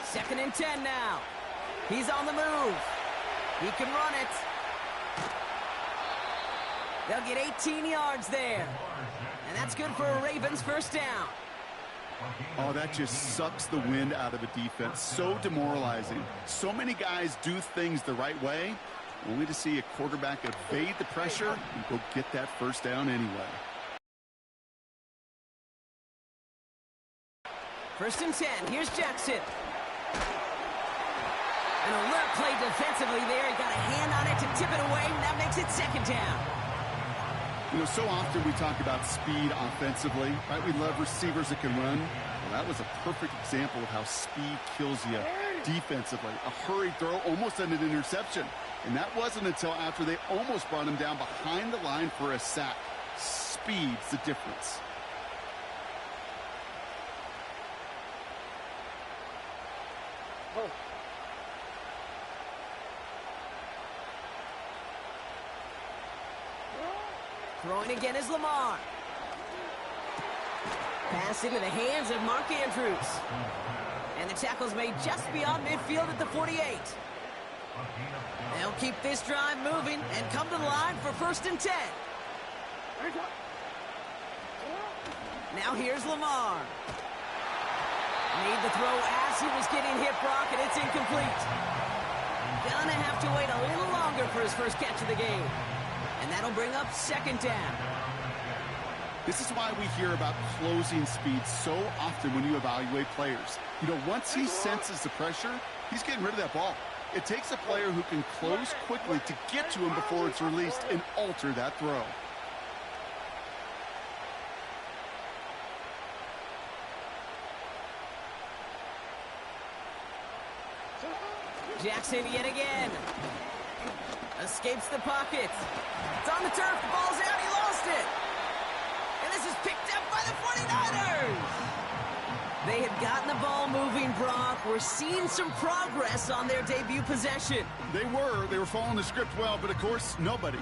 Second and 10 now. He's on the move. He can run it. They'll get 18 yards there. And that's good for a Ravens first down. Oh, that just sucks the wind out of a defense. So demoralizing. So many guys do things the right way, only to see a quarterback evade the pressure and go get that first down anyway. First and 10. Here's Jackson. An alert play defensively there. He got a hand on it to tip it away, and that makes it second down. You know, so often we talk about speed offensively, right? We love receivers that can run. Well, that was a perfect example of how speed kills you defensively. A hurried throw almost ended an interception. And that wasn't until after they almost brought him down behind the line for a sack. Speed's the difference. Throwing again is Lamar. Pass into the hands of Mark Andrews. And the tackle's made just beyond midfield at the 48. They'll keep this drive moving and come to the line for first and 10. Now here's Lamar. Made the throw as he was getting hit, Brock, and it's incomplete. Gonna have to wait a little longer for his first catch of the game. And that'll bring up second down. This is why we hear about closing speed so often when you evaluate players. You know, once he senses the pressure, he's getting rid of that ball. It takes a player who can close quickly to get to him before it's released and alter that throw. Jackson yet again. Escapes the pocket. It's on the turf. The ball's out. He lost it. And this is picked up by the 49ers. They had gotten the ball moving, Brock. We're seeing some progress on their debut possession. They were following the script well, but of course, nobody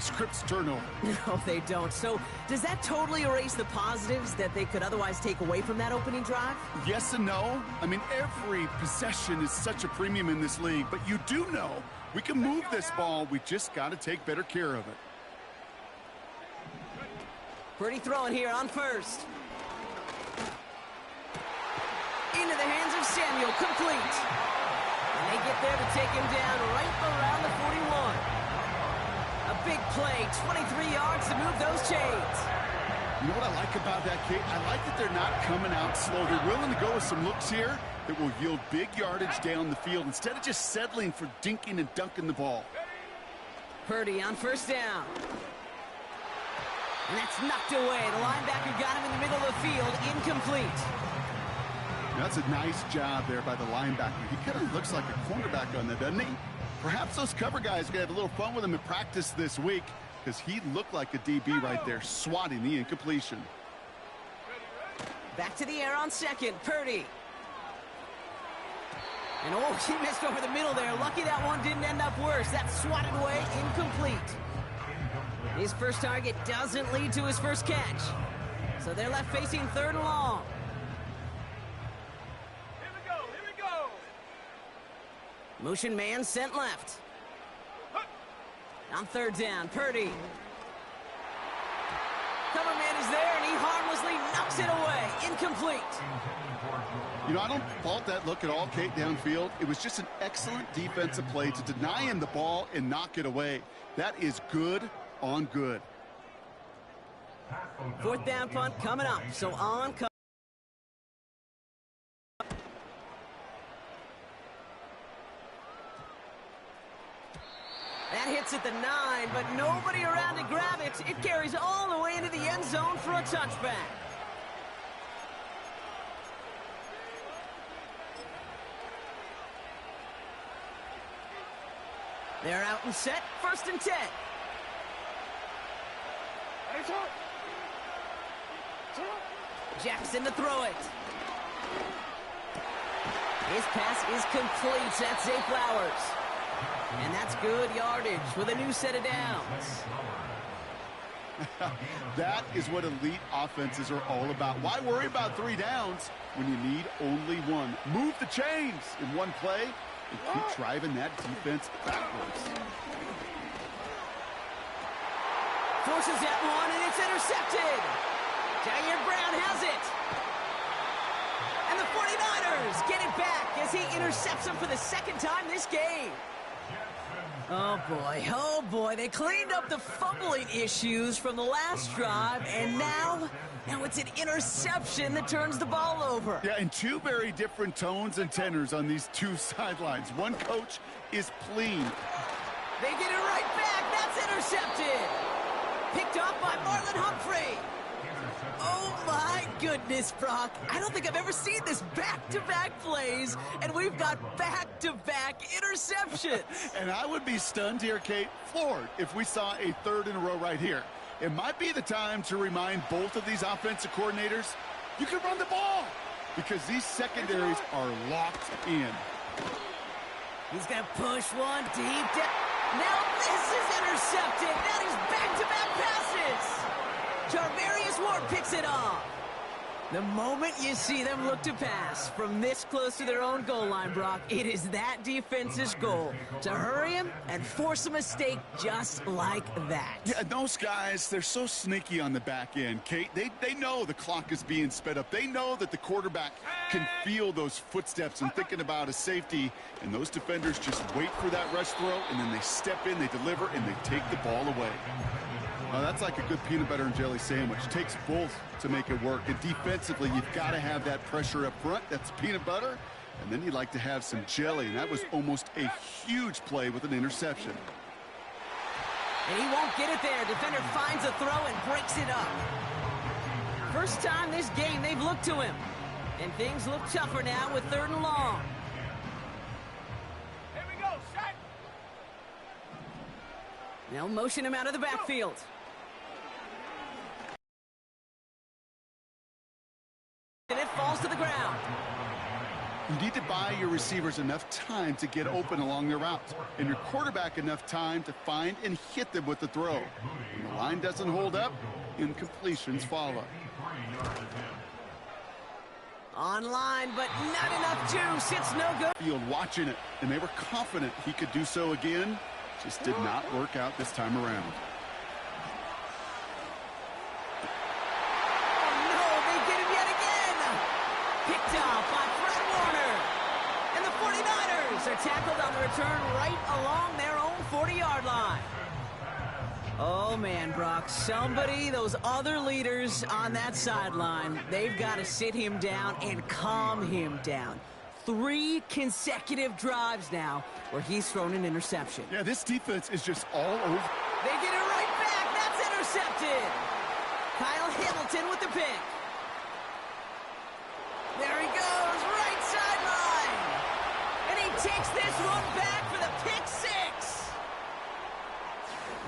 scripts turnover. No, they don't. So does that totally erase the positives that they could otherwise take away from that opening drive? Yes and no. I mean, every possession is such a premium in this league, but you do know we can move this ball. We just got to take better care of it. Purdy throwing here on first. Into the hands of Samuel, complete. And they get there to take him down right around the 41. A big play, 23 yards to move those chains. You know what I like about that, Kate? I like that they're not coming out slow. They're willing to go with some looks here that will yield big yardage down the field instead of just settling for dinking and dunking the ball. Purdy on first down. And that's knocked away. The linebacker got him in the middle of the field, incomplete. That's a nice job there by the linebacker. He kind of looks like a cornerback on that, doesn't he? Perhaps those cover guys are going to have a little fun with him in practice this week because he looked like a DB right there, swatting the incompletion. Back to the air on second, Purdy. And oh, he missed over the middle there. Lucky that one didn't end up worse. That's swatted away, incomplete. His first target doesn't lead to his first catch. So they're left facing third and long. Motion man sent left. On third down, Purdy. Cover man is there, and he harmlessly knocks it away. Incomplete. You know, I don't fault that look at all, Kate, downfield. It was just an excellent defensive play to deny him the ball and knock it away. That is good on good. Fourth down punt coming up. So on. That hits at the 9, but nobody around to grab it. It carries all the way into the end zone for a touchback. They're out and set. First and 10. Jackson to throw it. His pass is complete. That's Zay Flowers. And that's good yardage with a new set of downs. That is what elite offenses are all about. Why worry about 3 downs when you need only 1? Move the chains in one play and keep driving that defense backwards. Forces that one, and it's intercepted. Jair Brown has it. And the 49ers get it back as he intercepts him for the second time this game. Oh boy, they cleaned up the fumbling issues from the last drive, and now it's an interception that turns the ball over. Yeah, and 2 very different tones and tenors on these 2 sidelines. One coach is pleased. They get it right back. That's intercepted. Picked off by Marlon Humphrey. Oh my goodness, Brock. I don't think I've ever seen this back-to-back plays, and we've got back-to-back interceptions. And I would be stunned here, Kate, floored, if we saw a 3rd in a row right here. It might be the time to remind both of these offensive coordinators, you can run the ball, because these secondaries are locked in. He's going to push one deep down. Now this is intercepted. That is back-to-back passes. Charvarius Ward picks it off. The moment you see them look to pass from this close to their own goal line, Brock, it is that defense's goal to hurry him and force a mistake just like that. Yeah, those guys, they're so sneaky on the back end, Kate. They know the clock is being sped up. They know that the quarterback can feel those footsteps and thinking about a safety, and those defenders just wait for that rush throw, and then they step in, they deliver, and they take the ball away. That's like a good peanut butter and jelly sandwich. It takes both to make it work. And defensively, you've got to have that pressure up front. That's peanut butter. And then you'd like to have some jelly. And that was almost a huge play with an interception. And he won't get it there. Defender finds a throw and breaks it up. First time this game they've looked to him. And things look tougher now with 3rd and long. Here we go, set. They'll motion him out of the backfield. And it falls to the ground. You need to buy your receivers enough time to get open along their routes, and your quarterback enough time to find and hit them with the throw. When the line doesn't hold up, incompletions follow. Online, but not enough juice. It's no good. Field watching it, and they were confident he could do so again. Just did not work out this time around. Are tackled on the return right along their own 40-yard line. Oh, man, Brock, those other leaders on that sideline, they've got to sit him down and calm him down. 3 consecutive drives now where he's thrown an interception. Yeah, this defense is just all over. They get it right back. That's intercepted. Kyle Hamilton with the pick. There he goes, right sideline. And he takes this one back for the pick 6.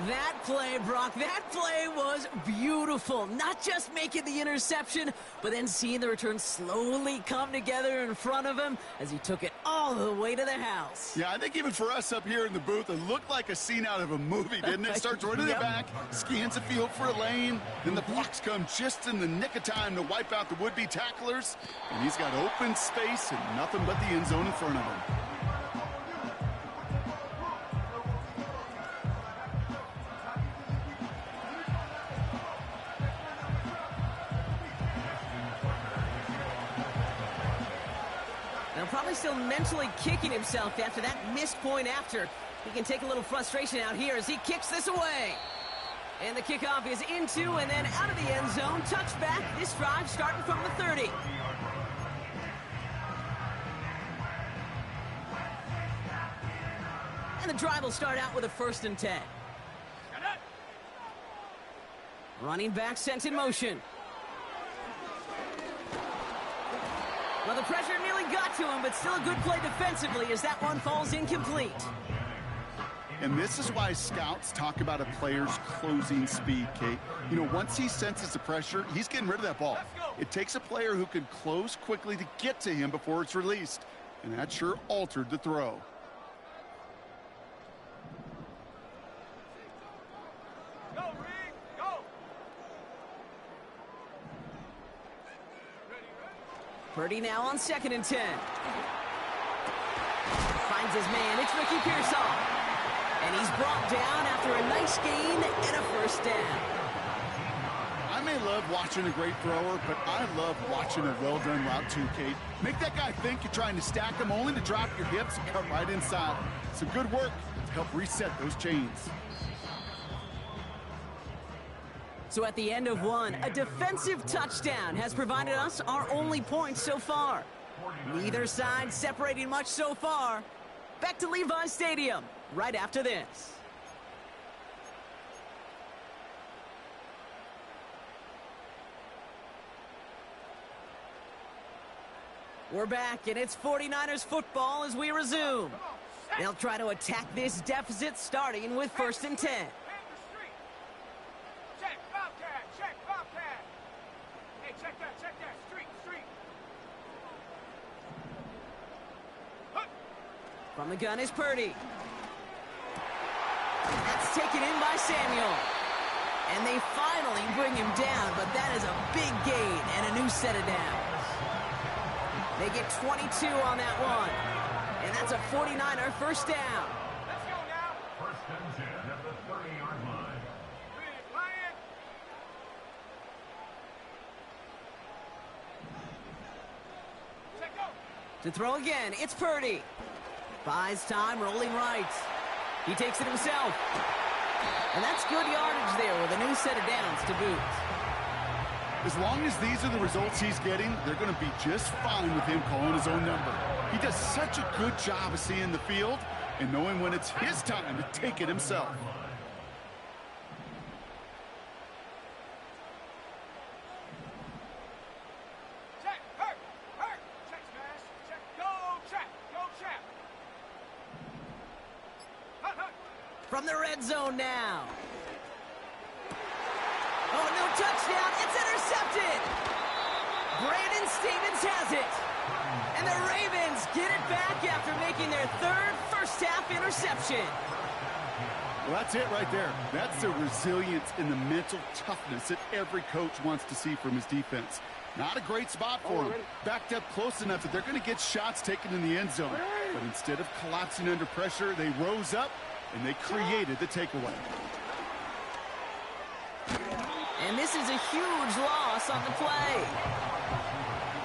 That play, Brock, that play was beautiful. Not just making the interception, but then seeing the return slowly come together in front of him as he took it all the way to the house. Yeah, I think even for us up here in the booth, it looked like a scene out of a movie, didn't it? Starts running it back, scans the field for a lane, then the blocks come just in the nick of time to wipe out the would-be tacklers, and he's got open space and nothing but the end zone in front of him. Probably still mentally kicking himself after that missed point after. He can take a little frustration out here as he kicks this away. And the kickoff is into and then out of the end zone. Touchback. This drive starting from the 30. And the drive will start out with a 1st and 10. Running back sent in motion. Well, the pressure nearly got to him, but still a good play defensively as that one falls incomplete. And this is why scouts talk about a player's closing speed, Kate. You know, once he senses the pressure, he's getting rid of that ball. It takes a player who can close quickly to get to him before it's released. And that sure altered the throw. Go, Reed, go! Purdy now on 2nd and 10. Finds his man. It's Ricky Pearsall. And he's brought down after a nice gain and a first down. I may love watching a great thrower, but I love watching a well-done route too, Kate. Make that guy think you're trying to stack him only to drop your hips and cut right inside. Some good work to help reset those chains. So at the end of one, a defensive touchdown has provided us our only points so far. Neither side separating much so far. Back to Levi's Stadium right after this. We're back, and it's 49ers football as we resume. They'll try to attack this deficit starting with 1st and 10. From the gun is Purdy. That's taken in by Samuel. And they finally bring him down, but that is a big gain and a new set of downs. They get 22 on that one. And that's a 49er first down. Let's go now. 1st and 10 at the 30-yard line. To throw again, it's Purdy. Buys time, rolling right. He takes it himself. And that's good yardage there with a new set of downs to boot. As long as these are the results he's getting, they're going to be just fine with him calling his own number. He does such a good job of seeing the field and knowing when it's his time to take it himself. From the red zone now. Oh, no touchdown. It's intercepted. Brandon Stevens has it. And the Ravens get it back after making their 3rd first-half interception. Well, that's it right there. That's the resilience and the mental toughness that every coach wants to see from his defense. Not a great spot for him. Backed up close enough that they're going to get shots taken in the end zone. But instead of collapsing under pressure, they rose up and they created the takeaway. And this is a huge loss on the play.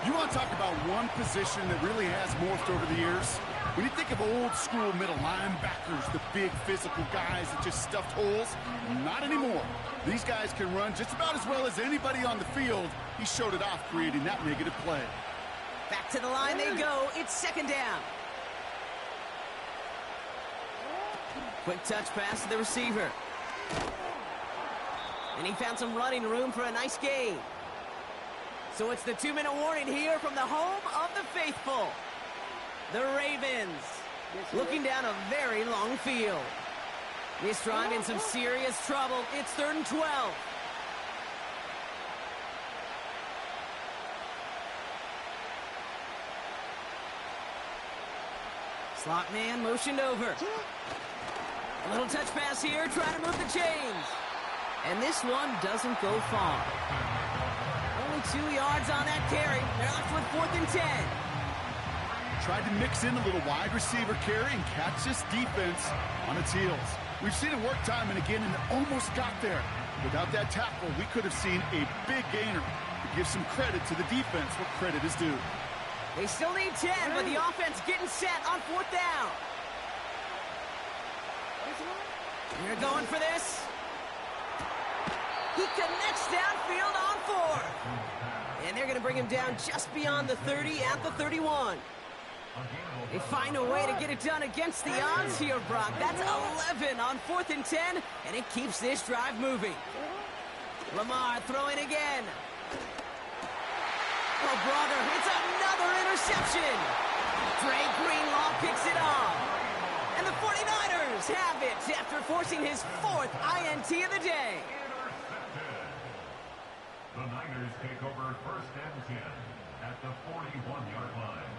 You want to talk about one position that really has morphed over the years? When you think of old school middle linebackers, the big physical guys that just stuffed holes, not anymore. These guys can run just about as well as anybody on the field. He showed it off creating that negative play. Back to the line they go. It's 2nd down. Quick touch pass to the receiver. And he found some running room for a nice gain. So it's the 2-minute warning here from the home of the faithful. The Ravens looking down a very long field. This drive in some serious trouble. It's 3rd and 12. Slot man motioned over. A little touch pass here, trying to move the chains. And this one doesn't go far. Only 2 yards on that carry. They're left with 4th and 10. Tried to mix in a little wide receiver carry and catch this defense on its heels. We've seen it work time and again, and it almost got there. Without that tackle, we could have seen a big gainer. To give some credit to the defense where credit is due. They still need 10, but the offense getting set on 4th down. They're going for this. He connects downfield on 4th. And they're going to bring him down just beyond the 30 at the 31. They find a way to get it done against the odds here, Brock. That's 11 on 4th and 10, and it keeps this drive moving. Lamar throwing again. Oh, brother, it's another interception. Dre Greenlaw picks it off. And the 49ers have it after forcing his 4th INT of the day. The Niners take over 1st and 10 at the 41-yard line.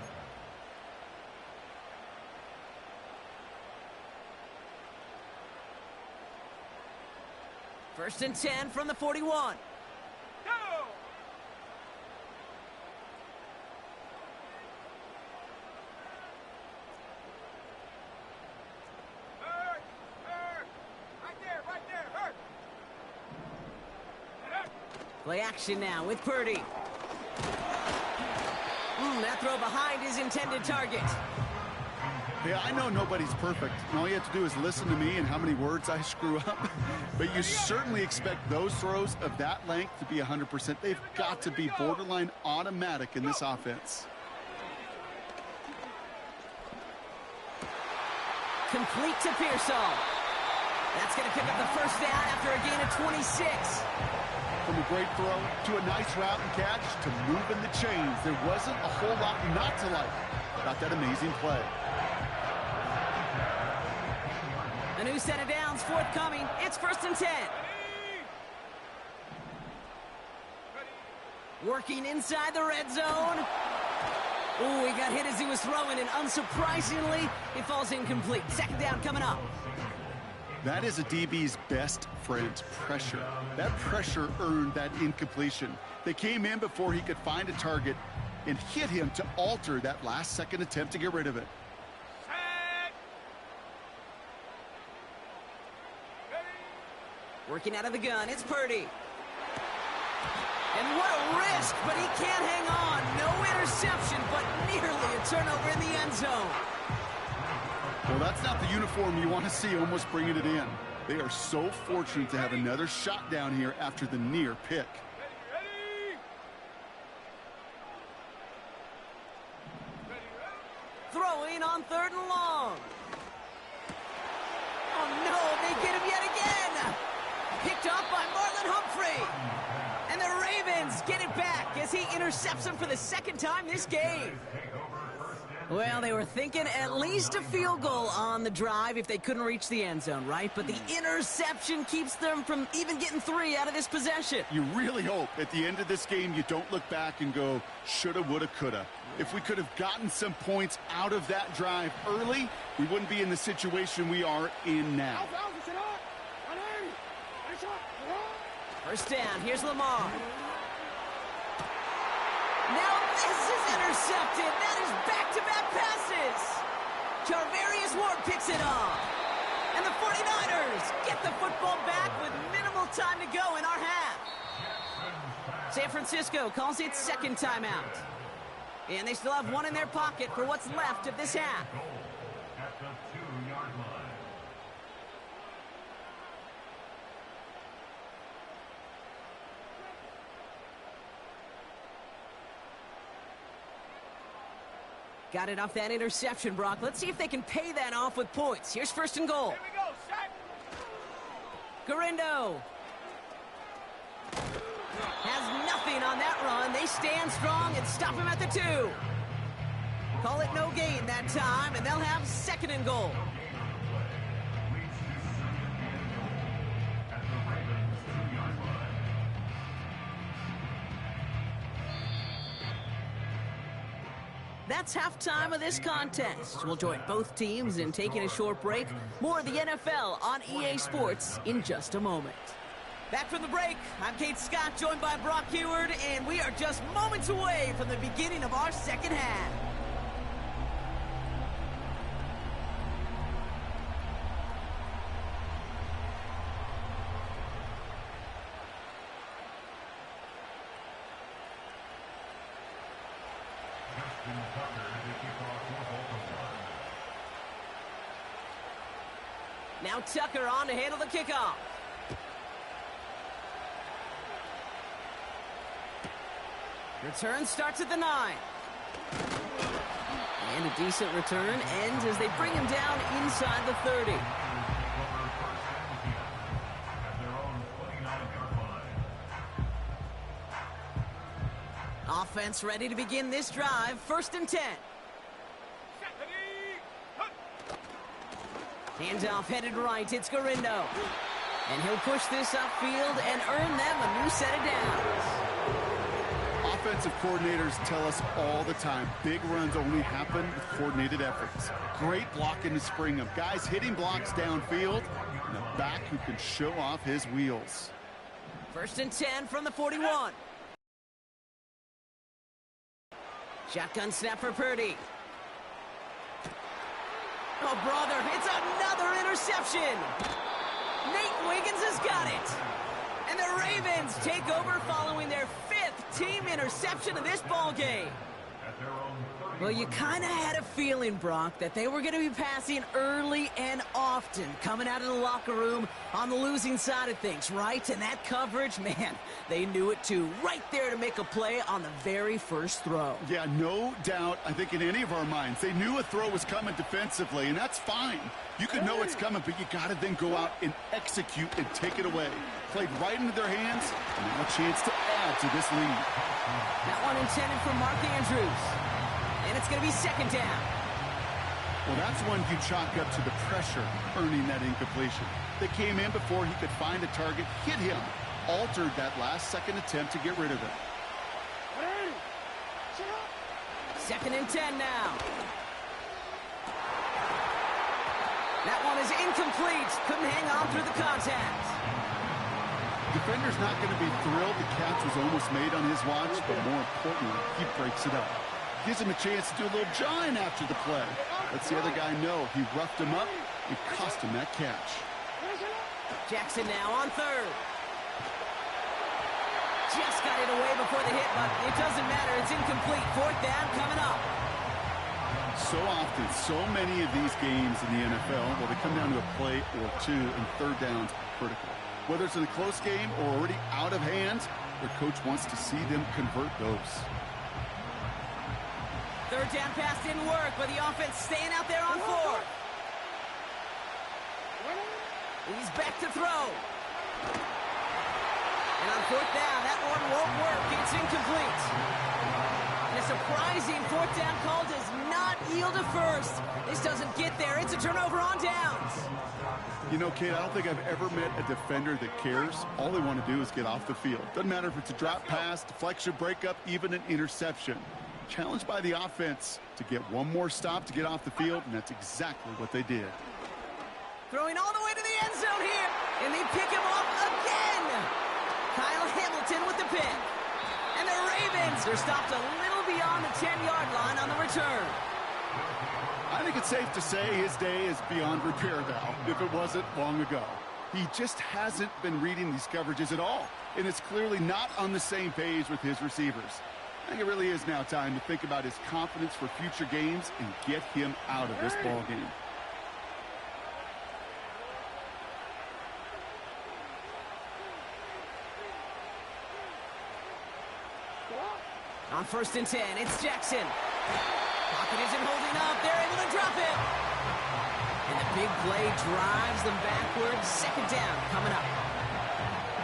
First and 10 from the 41. Go! Play action now with Purdy. That throw behind his intended target. Yeah, I know nobody's perfect. And all you have to do is listen to me and how many words I screw up. But you certainly expect those throws of that length to be 100%. They've got to be borderline automatic in this offense. Complete to Pearsall. That's going to pick up the first down after a gain of 26. From a great throw to a nice route and catch to moving the chains. There wasn't a whole lot not to like about that amazing play. A new set of downs forthcoming. It's 1st and 10. Working inside the red zone. Ooh, he got hit as he was throwing, and unsurprisingly, it falls incomplete. 2nd down coming up. That is a DB's best friend, pressure. That pressure earned that incompletion. They came in before he could find a target and hit him to alter that last-second attempt to get rid of it. Working out of the gun, it's Purdy. And what a risk, but he can't hang on. No interception, but nearly a turnover in the end zone. Well, that's not the uniform you want to see almost bringing it in. They are so fortunate to have another shot down here after the near pick. Throwing on 3rd and long. Oh, no, they get him yet again. Picked off by Marlon Humphrey. And the Ravens get it back as he intercepts him for the 2nd time this game. Well, they were thinking at least a field goal on the drive if they couldn't reach the end zone, right? But the interception keeps them from even getting 3 out of this possession. You really hope at the end of this game you don't look back and go, shoulda, woulda, coulda. If we could have gotten some points out of that drive early, we wouldn't be in the situation we are in now. 1st down, here's Lamar. Now this is intercepted. That is back-to-back passes. Charvarius Ward picks it off. And the 49ers get the football back with minimal time to go in our half. San Francisco calls it 2nd timeout. And they still have 1 in their pocket for what's left of this half. At the 2-yard line. Got it off that interception, Brock. Let's see if they can pay that off with points. Here's 1st and goal. Here we go, Shaq. Garindo has nothing on that run. They stand strong and stop him at the 2. Call it no gain that time, and they'll have 2nd and goal. That's halftime of this contest. We'll join both teams in taking a short break. More of the NFL on EA Sports in just a moment. Back from the break, I'm Kate Scott, joined by Brock Huard, and we are just moments away from the beginning of our 2nd half. Now Tucker on to handle the kickoff. Return starts at the 9. And a decent return ends as they bring him down inside the 30. Offense ready to begin this drive. 1st and 10. Handoff headed right. It's Garindo. And he'll push this upfield and earn them a new set of downs. Offensive coordinators tell us all the time, big runs only happen with coordinated efforts. Great blocking to spring them. Guys hitting blocks downfield, and a back who can show off his wheels. 1st and 10 from the 41. Shotgun snap for Purdy. Oh, brother, it's another interception. Nate Wiggins has got it. And the Ravens take over following their 5th team interception of this ball game. At their own 30. Well, you kind of had a feeling, Brock, that they were going to be passing early and often, coming out of the locker room on the losing side of things, right? And that coverage, man, they knew it too. Right there to make a play on the very first throw. Yeah, no doubt, I think in any of our minds, they knew a throw was coming defensively, and that's fine. You can know it's coming, but you got to then go out and execute and take it away. Played right into their hands, and now a chance to add to this lead. That one intended for Mark Andrews. And it's going to be 2nd down. Well, that's one you chalk up to the pressure earning that incompletion. They came in before he could find a target, hit him, altered that last-second attempt to get rid of it. 2nd and 10 now. That one is incomplete. Couldn't hang on through the contact. Defender's not going to be thrilled the catch was almost made on his watch, but more importantly, he breaks it up. Gives him a chance to do a little jawing after the play. Lets the other guy know he roughed him up and cost him that catch. Jackson now on 3rd. Just got it away before the hit, but it doesn't matter. It's incomplete. 4th down coming up. So often, so many of these games in the NFL, well, they come down to a play or two, and 3rd downs are critical. Whether it's in a close game or already out of hand, their coach wants to see them convert those. 3rd down pass didn't work, but the offense staying out there on 4th. He's back to throw. And on 4th down, that one won't work. It's incomplete. And a surprising 4th down call does not yield a first. This doesn't get there. It's a turnover on downs. You know, Kate, I don't think I've ever met a defender that cares. All they want to do is get off the field. Doesn't matter if it's a drop pass, deflection, breakup, even an interception. Challenged by the offense to get one more stop to get off the field, and that's exactly what they did. Throwing all the way to the end zone here, and they pick him off again. Kyle Hamilton with the pick. And the Ravens are stopped a little beyond the 10-yard line on the return. I think it's safe to say his day is beyond repair now, if it wasn't long ago. He just hasn't been reading these coverages at all, and it's clearly not on the same page with his receivers. I think it really is now time to think about his confidence for future games and get him out of this ball game. On 1st and 10, it's Jackson. Pocket isn't holding up. They're able to drop it. And the big play drives them backwards. 2nd down coming up.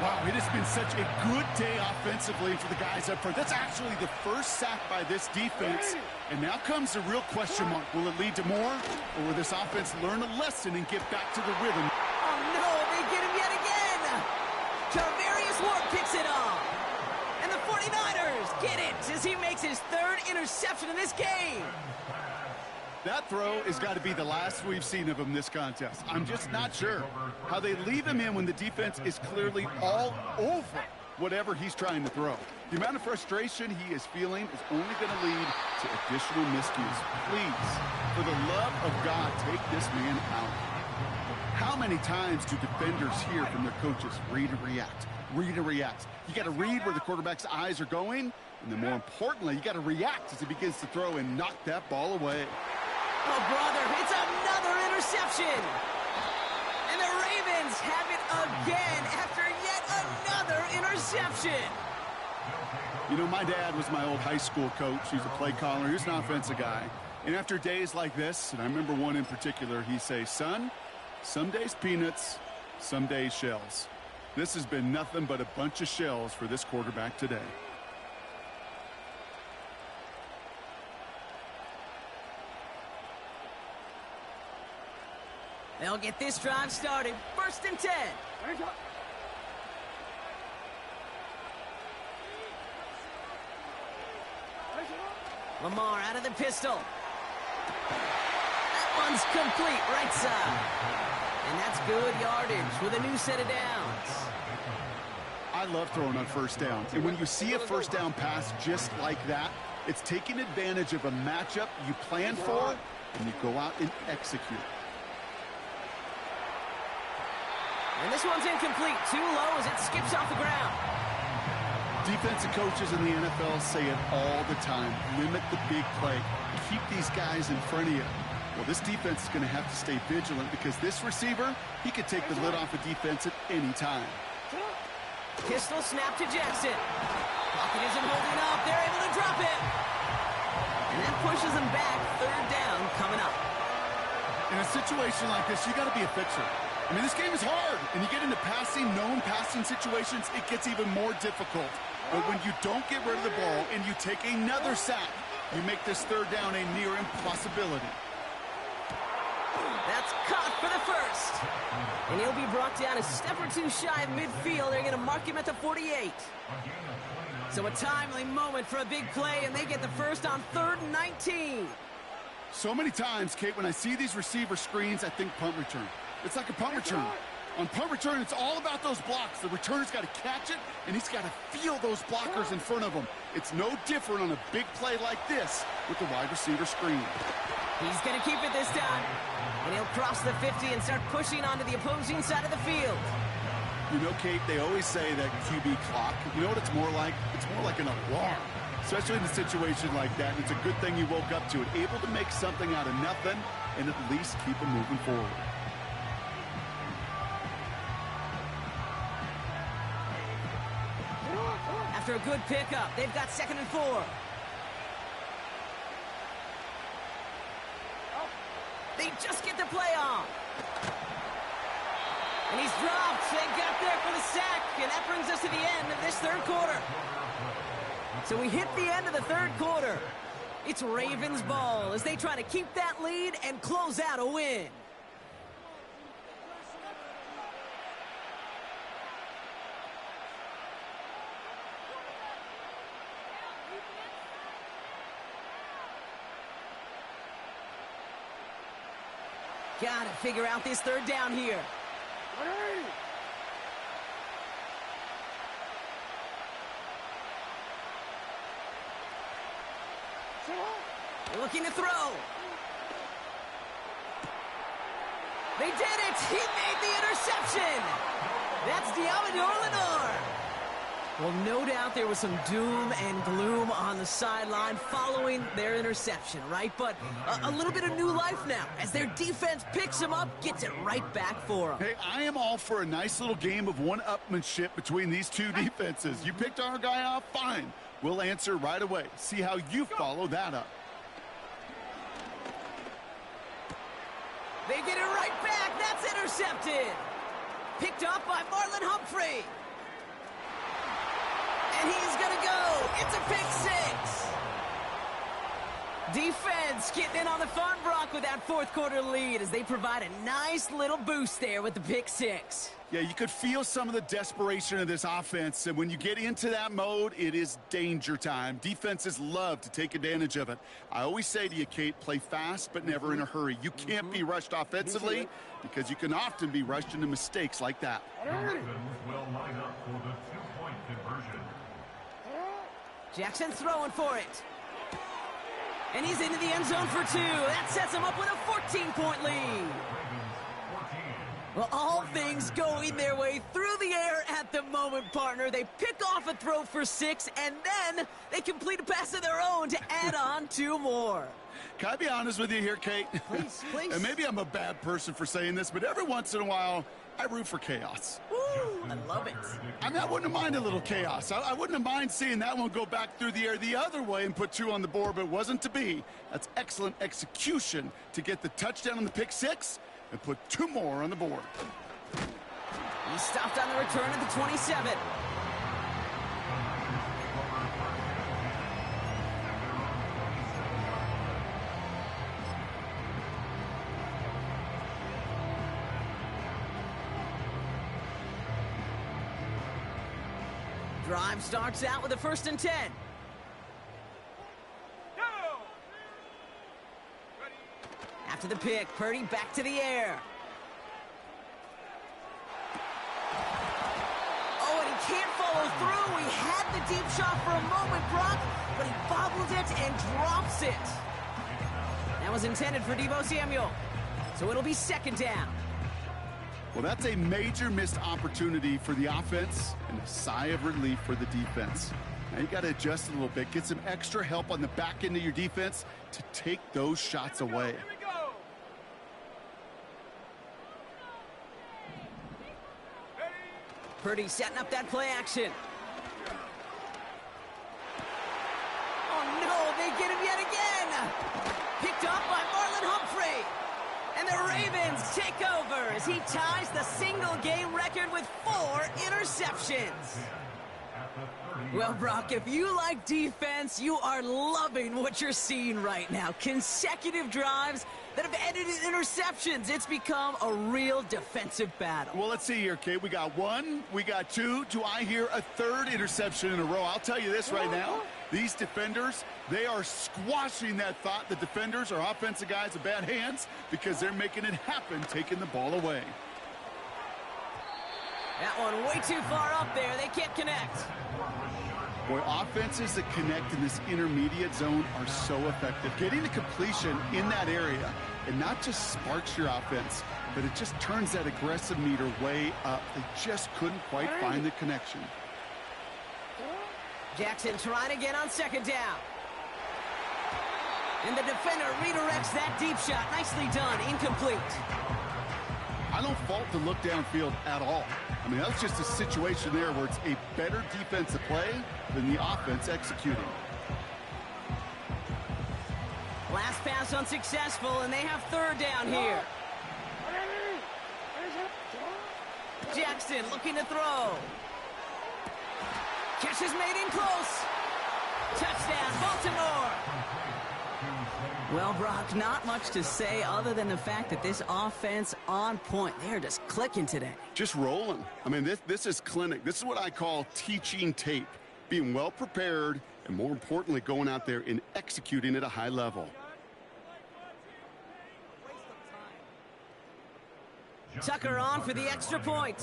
Wow, it has been such a good day offensively for the guys up front. That's actually the first sack by this defense. And now comes the real question mark. Will it lead to more? Or will this offense learn a lesson and get back to the rhythm? Oh, no, they get him yet again. Tarvarius Ward picks it off. And the 49ers get it as he makes his 3rd interception in this game. That throw has got to be the last we've seen of him this contest. I'm just not sure how they leave him in when the defense is clearly all over whatever he's trying to throw. The amount of frustration he is feeling is only going to lead to additional miscues. Please, for the love of God, take this man out. How many times do defenders hear from their coaches, read and react, read and react? You got to read where the quarterback's eyes are going, and then more importantly, you got to react as he begins to throw and knock that ball away. Oh, brother, it's another interception. And the Ravens have it again after yet another interception. You know, my dad was my old high school coach. He was a play caller. He was an offensive guy. And after days like this, and I remember one in particular, he'd say, son, some days peanuts, some days shells. This has been nothing but a bunch of shells for this quarterback today. They'll get this drive started. 1st and 10. Lamar out of the pistol. That one's complete, right side. And that's good yardage with a new set of downs. I love throwing on 1st down. And when you see a 1st down pass just like that, it's taking advantage of a matchup you plan for, and you go out and execute. And this one's incomplete. Too low as it skips off the ground. Defensive coaches in the NFL say it all the time. Limit the big play. Keep these guys in front of you. Well, this defense is going to have to stay vigilant because this receiver, he could take the lid off a defense at any time. Pistol snap to Jackson. Pocket isn't holding up. They're able to drop it. And that pushes them back. Third down coming up. In a situation like this, you got to be a fixer. I mean, this game is hard, and you get into known passing situations, it gets even more difficult. But when you don't get rid of the ball and you take another sack, you make this third down a near impossibility. That's caught for the first. And he'll be brought down a step or two shy of midfield. They're going to mark him at the 48. So a timely moment for a big play, and they get the first on 3rd and 19. So many times, Kate, when I see these receiver screens, I think punt return. It's like a punt return. On punt return, it's all about those blocks. The returner's got to catch it, and he's got to feel those blockers in front of him. It's no different on a big play like this with the wide receiver screen. He's going to keep it this time. And he'll cross the 50 and start pushing onto the opposing side of the field. You know, Kate, they always say that QB clock, you know what it's more like? It's more like an alarm, especially in a situation like that. It's a good thing you woke up to it, able to make something out of nothing and at least keep them moving forward. After a good pickup, they've got 2nd and 4. They just get the play on. And he's dropped. They got there for the sack. And that brings us to the end of this 3rd quarter. So we hit the end of the 3rd quarter. It's Ravens ball as they try to keep that lead and close out a win. Got to figure out this 3rd down here. They're looking to throw. They did it. He made the interception. That's Deommodore Lenoir. Well, no doubt there was some doom and gloom on the sideline following their interception, right? But a little bit of new life now as their defense picks them up, gets it right back for them. Hey, I am all for a nice little game of one-upmanship between these two defenses. You picked our guy off, fine. We'll answer right away. See how you follow that up. They get it right back. That's intercepted. Picked up by Marlon Humphrey. And he's going to go. It's a pick 6. Defense getting in on the fun, Brock, with that 4th quarter lead as they provide a nice little boost there with the pick 6. Yeah, you could feel some of the desperation of this offense, and when you get into that mode, it is danger time. Defenses love to take advantage of it. I always say to you, Kate, play fast but never in a hurry. You can't be rushed offensively because you can often be rushed into mistakes like that. Ravens will line up for the 2-point conversion. Jackson throwing for it. And he's into the end zone for 2. That sets him up with a 14-point lead. Well, all things going their way through the air at the moment, partner. They pick off a throw for 6, and then they complete a pass of their own to add on 2 more. Can I be honest with you here, Kate? Please, please. And maybe I'm a bad person for saying this, but every once in a while, I root for chaos. Woo, I love it. I mean, I wouldn't mind a little chaos. I wouldn't have mind seeing that one go back through the air the other way and put 2 on the board, but it wasn't to be. That's excellent execution to get the touchdown on the pick 6 and put 2 more on the board. He stopped on the return at the 27. Drive starts out with a 1st and 10. After the pick, Purdy back to the air. Oh, and he can't follow through. He had the deep shot for a moment, Brock, but he bobbled it and drops it. That was intended for Deebo Samuel, so it'll be 2nd down. Well, that's a major missed opportunity for the offense and a sigh of relief for the defense. Now you got to adjust a little bit, get some extra help on the back end of your defense to take those shots away. Purdy setting up that play action. Oh no, they get him yet again. Picked up by Marlon Humphrey. And the Ravens take over as he ties the single-game record with 4 interceptions. Well, Brock, if you like defense, you are loving what you're seeing right now. Consecutive drives that have ended in interceptions. It's become a real defensive battle. Well, let's see here, Kate. We got 1, we got 2. Do I hear a 3rd interception in a row? I'll tell you this right now. These defenders, they are squashing that thought. The defenders are offensive guys with bad hands because they're making it happen, taking the ball away. That one way too far up there. They can't connect. Boy, offenses that connect in this intermediate zone are so effective. Getting the completion in that area, it not just sparks your offense, but it just turns that aggressive meter way up. They just couldn't quite find the connection. Jackson trying again on 2nd down. And the defender redirects that deep shot. Nicely done. Incomplete. I don't fault the look downfield at all. I mean, that's just a situation there where it's a better defensive play than the offense executing. Last pass unsuccessful, and they have 3rd down here. Jackson looking to throw. Catch is made in close. Touchdown, Baltimore. Well, Brock, not much to say other than the fact that this offense on point. They're just clicking today. Just rolling. I mean, this is clinic. This is what I call teaching tape. Being well prepared and, more importantly, going out there and executing at a high level. Tucker on for the extra point.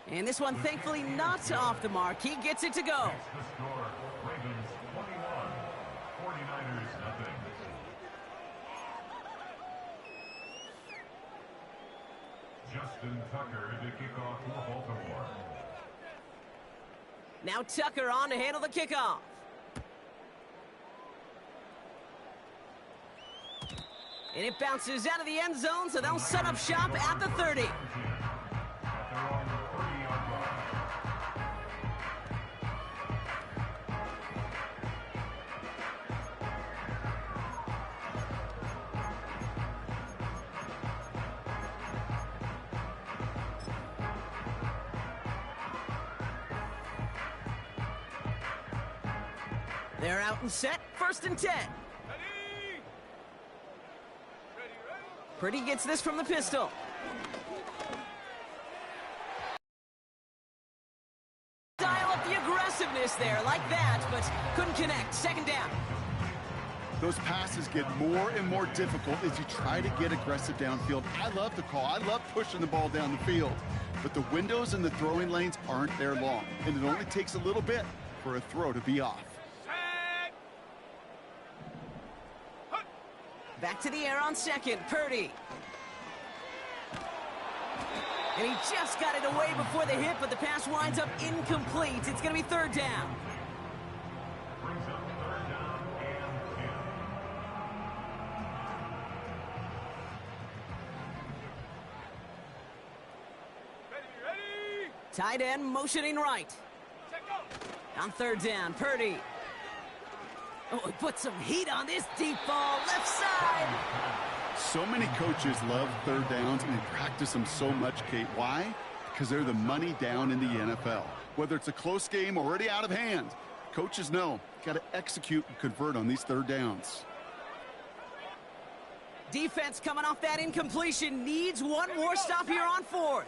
And this one, thankfully, not off the mark. He gets it to go. Ravens 21, 49ers nothing. Justin Tucker to kick off for Baltimore. Now Tucker on to handle the kickoff. And it bounces out of the end zone, so they'll set up shop at the 30. They're out and set, 1st and 10. Purdy gets this from the pistol. Dial up the aggressiveness there like that, but couldn't connect. 2nd down. Those passes get more and more difficult as you try to get aggressive downfield. I love the call. I love pushing the ball down the field. But the windows in the throwing lanes aren't there long, and it only takes a little bit for a throw to be off. Back to the air on 2nd, Purdy. And he just got it away before the hit, but the pass winds up incomplete. It's going to be 3rd down. Brings up 3rd down and 10. Ready. Tight end motioning right. On 3rd down, Purdy. Oh, he put some heat on this deep ball, left side. So many coaches love 3rd downs, and they practice them so much, Kate. Why? Because they're the money down in the NFL. Whether it's a close game already out of hand, coaches know got to execute and convert on these 3rd downs. Defense coming off that incompletion needs one more stop here on 4th.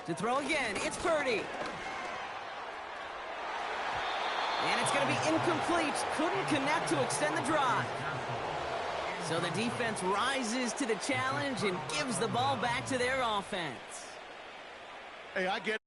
To throw again, it's Purdy. And it's going to be incomplete. Couldn't connect to extend the drive. So the defense rises to the challenge and gives the ball back to their offense. Hey, I get